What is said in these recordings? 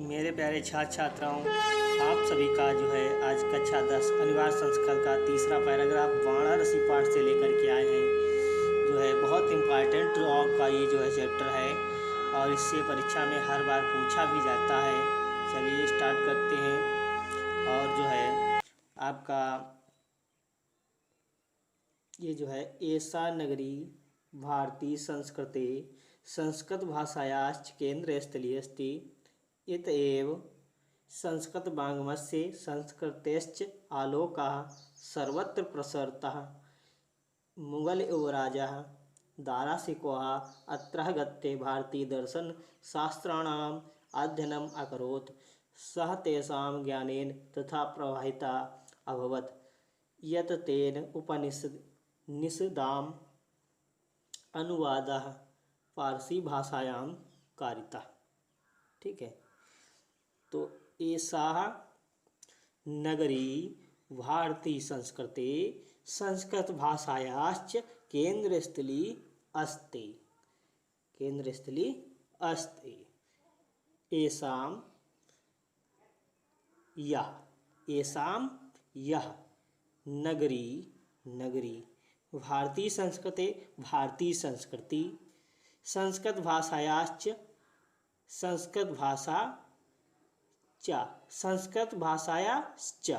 मेरे प्यारे छात्र छात्राओं, आप सभी का जो है आज कक्षा 10 अनिवार्य संस्करण का तीसरा पैराग्राफ वाराणसी पाठ से लेकर के आए हैं। जो है बहुत इम्पॉर्टेंट का ये जो है चैप्टर है और इससे परीक्षा में हर बार पूछा भी जाता है। चलिए स्टार्ट करते हैं। और जो है आपका ये जो है एषा नगरी भारतीय संस्कृते संस्कृत भाषायाश्च केन्द्रस्थली अस्ति। इत एव संस्कृतवाङ्मयस्य संस्कृतेश्च आलोकः सर्वत्र प्रसरतः। मुगलयुवराजः दाराशिकोः अत्रः गत्वा भारतीयदर्शनशास्त्राणाम् अध्ययनम् अकरोत्। सः तेषां ज्ञानेन तथा प्रभावितः अभवत् यत् तेन उपनिषदाम् अनुवादः फारसी भाषायां कारितः। ठीक है, तो एषा नगरी भारतीय संस्कृते संस्कृत भाषायाश्च केन्द्रस्थली अस्ति। केन्द्रस्थली अस्ति। एषां यह नगरी भारतीय संस्कृते भारतीय संस्कृति संस्कृत भाषायाश्च संस्कृत भाषायाश्च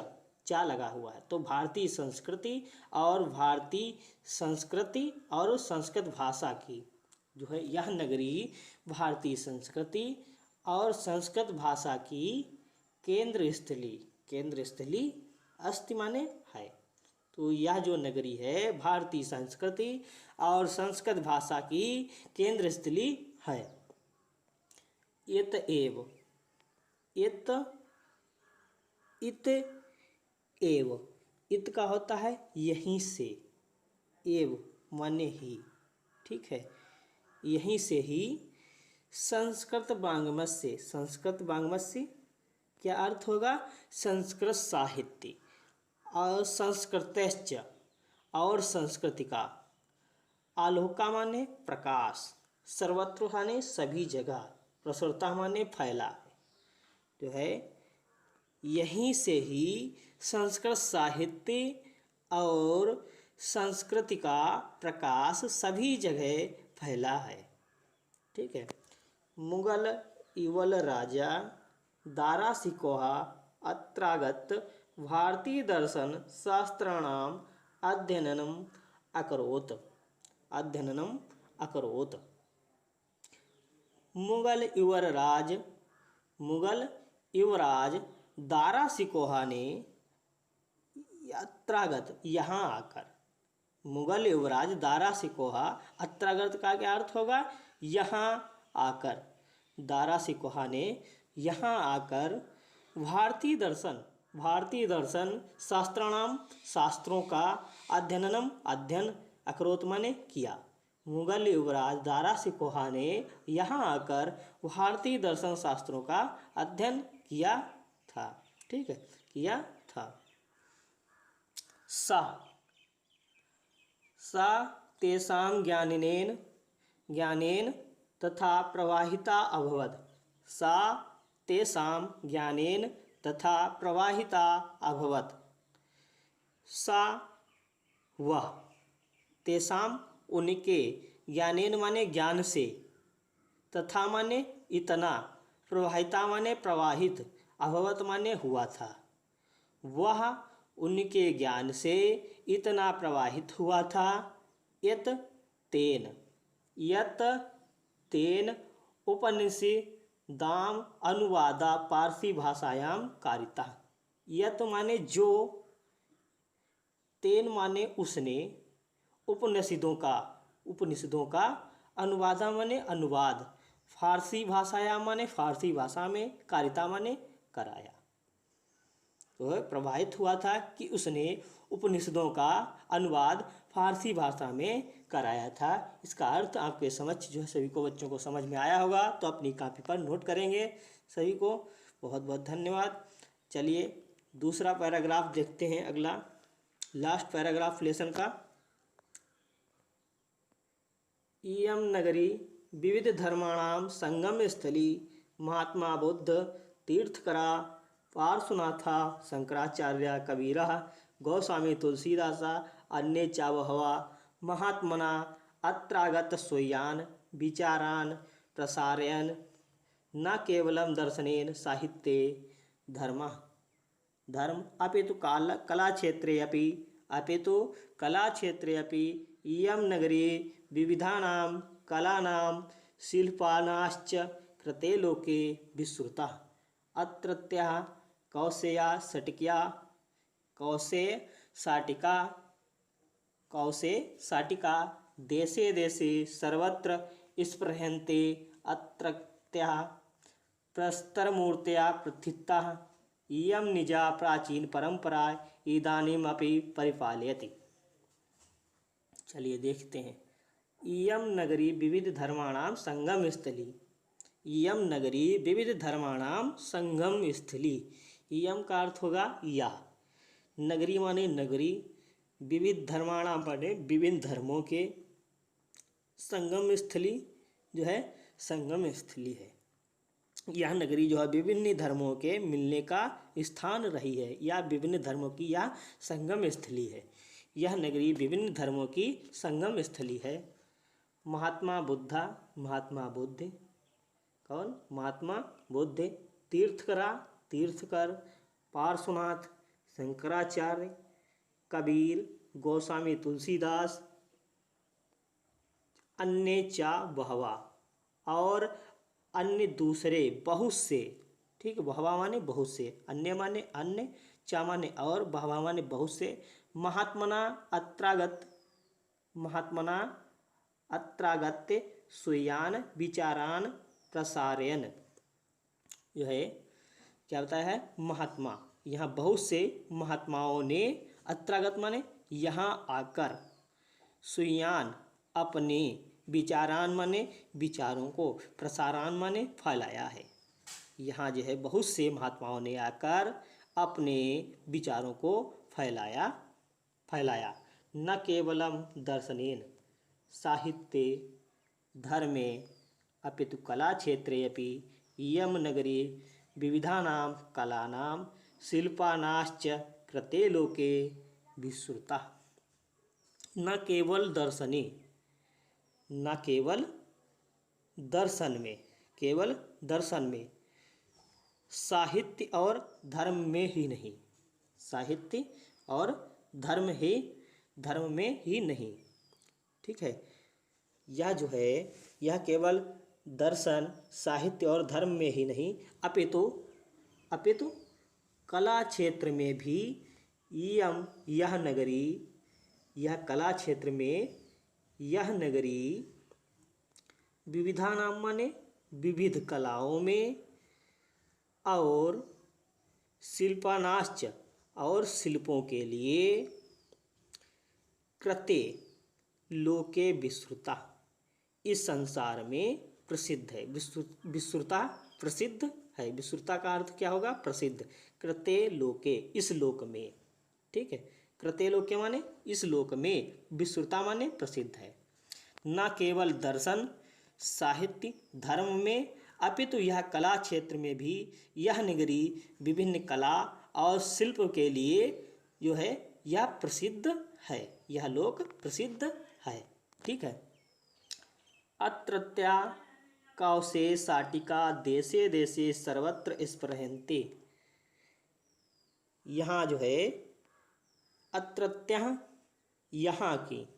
चा लगा हुआ है, तो भारतीय संस्कृति और भारतीय संस्कृति और संस्कृत भाषा की जो है यह नगरी भारतीय संस्कृति और संस्कृत भाषा की केंद्रस्थली अस्ति माने है। तो यह जो नगरी है भारतीय संस्कृति और संस्कृत भाषा की केंद्रस्थली है। इत एव इत का होता है यहीं से, एव माने ही। ठीक है, यहीं से ही संस्कृत वाङ्मय से क्या अर्थ होगा? संस्कृत साहित्य और संस्कृतश्च और संस्कृति का, आलोका माने प्रकाश, सर्वत्र माने सभी जगह, प्रसरता माने फैला, जो है यहीं से ही संस्कृत साहित्य और संस्कृति का प्रकाश सभी जगह फैला है। ठीक है, मुगल युवल राजा दाराशिकोः अत्रागत भारतीय दर्शन शास्त्राणाम अध्ययनम अकरोत्। मुगल युवराज दाराशिकोह ने अत्रागत यहाँ आकर, मुगल युवराज दाराशिकोह अत्रागत का क्या अर्थ होगा? यहाँ आकर, दाराशिकोह ने यहाँ आकर भारतीय दर्शन शास्त्राणाम शास्त्रों का अध्ययन अकरोत माने किया। मुगल युवराज दाराशिकोह ने यहाँ आकर भारतीय दर्शन शास्त्रों का अध्ययन किया था। ठीक है, किया था। सा तेषां ज्ञानेन तथा प्रवाहिता अभवत्। सा तेषां ज्ञानेन तथा प्रवाहिता अभवत्। सा वह, तेषां उनके, ज्ञानेन माने ज्ञान से, तथा माने इतना, प्रवाहिता माने प्रवाहित, अभवत माने हुआ था। वह उनके ज्ञान से इतना प्रवाहित हुआ था यत तेन उपनिषदाम अनुवादा पारसी भाषायाम कारिता। यत माने जो, तेन माने उसने, उपनिषदों का अनुवादा माने अनुवाद, फारसी भाषायाम माने फारसी भाषा में, कारिता माने कराया। तो प्रभावित हुआ था कि उसने उपनिषदों का अनुवाद फारसी भाषा में कराया था। इसका अर्थ आपके समक्ष जो है सभी को, बच्चों को समझ में आया होगा, तो अपनी कॉपी पर नोट करेंगे। सभी को बहुत बहुत धन्यवाद। चलिए दूसरा पैराग्राफ देखते हैं, अगला लास्ट पैराग्राफ लेसन का। इयं नगरी विविध धर्माणां संगम स्थली महात्मा बुद्ध तीर्थकरा पार्श्वनाथा शंकराचार्य कबीरः गोस्वामी तुलसीदासा अन्ये च बहवः महात्मना अत्रागत स्वयान विचारान प्रसारयन् न केवलं दर्शनेन साहित्ये धर्म अपितु कलाक्षेत्रे अपि इयं नगरी विविधानां कलानां शिल्पानाश्च कृते लोके विश्रुता। अत्रत्यः कौशेय साटिका देशे देशे सर्वत्र स्पृह्यन्ते। अत्रत्यः प्रस्तरमूर्तयः प्रथिताः इयं निजा प्राचीन परंपरा इदानीमपि परिपालयति। चलिए देखते हैं। इयं नगरी विविध धर्माणां संगम स्थली। इयं नगरी विविध धर्माणां संगम स्थली। इयं का अर्थ होगा या। नगरी माने नगरी, विविध धर्माणां माने विभिन्न धर्मों के, संगम स्थली जो है संगम स्थली है। यह नगरी जो है विभिन्न धर्मों के मिलने का स्थान रही है, या विभिन्न धर्मों की यह संगम स्थली है। यह नगरी विभिन्न धर्मों की संगम स्थली है। महात्मा बुद्ध, कौन? महात्मा बुद्ध, तीर्थकर, पार्श्वनाथ, शंकराचार्य, कबीर, गोस्वामी तुलसीदास, अन्य चा बहवा, और अन्य दूसरे बहुत से। ठीक है, बहवा माने बहुत से, अन्य माने अन्य, चा माने और, बहवा माने बहुत से। महात्मना अत्रागत्य स्वयान विचारान प्रसारयन। यह है क्या बताया है? महात्मा, यहाँ बहुत से महात्माओं ने, अत्रागत माने यहाँ आकर, स्वयान अपने, विचारान माने विचारों को, प्रसारान माने फैलाया है। यहाँ जो है बहुत से महात्माओं ने आकर अपने विचारों को फैलाया। न केवलम दर्शनेन साहित्ये धर्मे अपितु कलाक्षेत्रे अपि इयं नगरी विविधानां कलानां शिल्पानाश्च कृते लोके विश्रुता। न केवल दर्शने, न केवल दर्शन में, साहित्य और धर्म में ही नहीं, साहित्य और धर्म में ही नहीं। ठीक है, यह जो है यह केवल दर्शन, साहित्य और धर्म में ही नहीं, अपितु कला क्षेत्र में भी यह नगरी, यह कला क्षेत्र में यह नगरी विविधानां माने विविध कलाओं में, और शिल्पानाश्च और शिल्पों के लिए, कृते लोके विश्रुता इस संसार में प्रसिद्ध है। विश्रुता प्रसिद्ध है। विश्रुता का अर्थ क्या होगा? प्रसिद्ध। कृते लोके इस लोक में। ठीक है, कृते लोके माने इस लोक में, विश्रुता माने प्रसिद्ध है। न केवल दर्शन, साहित्य, धर्म में, अपितु यह कला क्षेत्र में भी यह नगरी विभिन्न कला और शिल्प के लिए जो है यह प्रसिद्ध है, यह लोक प्रसिद्ध है। ठीक है। अत्रत्या कौशेय साटिका देशे देशे सर्वत्र स्पृहन्ते। यहाँ जो है अत्रत्या यहाँ की,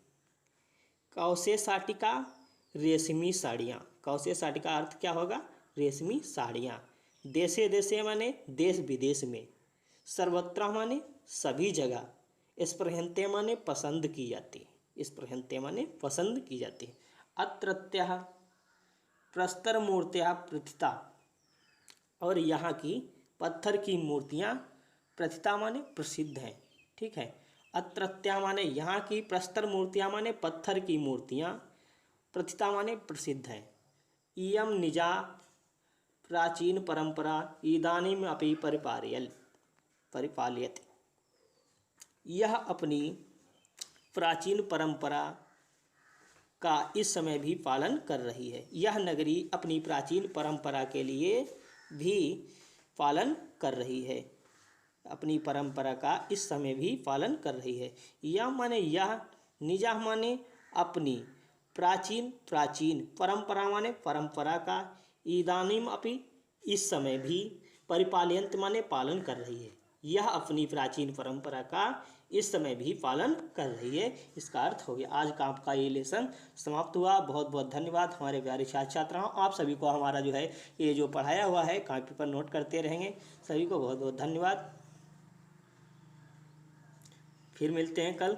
कौशेय साटिका रेशमी साड़ियाँ। कौशेय साटिका अर्थ क्या होगा? रेशमी साड़ियाँ। देशे देशे माने देश विदेश में, सर्वत्र माने सभी जगह, स्पृहन्ते माने पसंद की जाती, स्पृहन्ते माने पसंद की जाती। अत्रत्यः प्रस्तर मूर्तियाँ प्रथिता, और यहाँ की पत्थर की मूर्तियाँ, प्रथिता माने प्रसिद्ध हैं। ठीक है, अत्रत्या माने यहाँ की, प्रस्तर मूर्तियाँ माने पत्थर की मूर्तियाँ, प्रथिता माने प्रसिद्ध है। इयं निजा प्राचीन परंपरा इदानीम अपि परिपाल्यते। यह अपनी प्राचीन परंपरा का इस समय भी पालन कर रही है। यह नगरी अपनी प्राचीन परंपरा के लिए भी पालन कर रही है, अपनी परंपरा का इस समय भी पालन कर रही है। यह माने यह, निजा माने अपनी, प्राचीन प्राचीन, परंपरा माने परंपरा का, इदानीम अपि इस समय भी, परिपालयंत माने पालन कर रही है। यह अपनी प्राचीन परंपरा का इस समय भी पालन कर रही है, इसका अर्थ हो गया। आज का आपका ये लेसन समाप्त हुआ। बहुत बहुत धन्यवाद हमारे प्यारे छात्र छात्राओं, आप सभी को हमारा जो है ये जो पढ़ाया हुआ है कॉपी पर नोट करते रहेंगे। सभी को बहुत बहुत धन्यवाद। फिर मिलते हैं कल।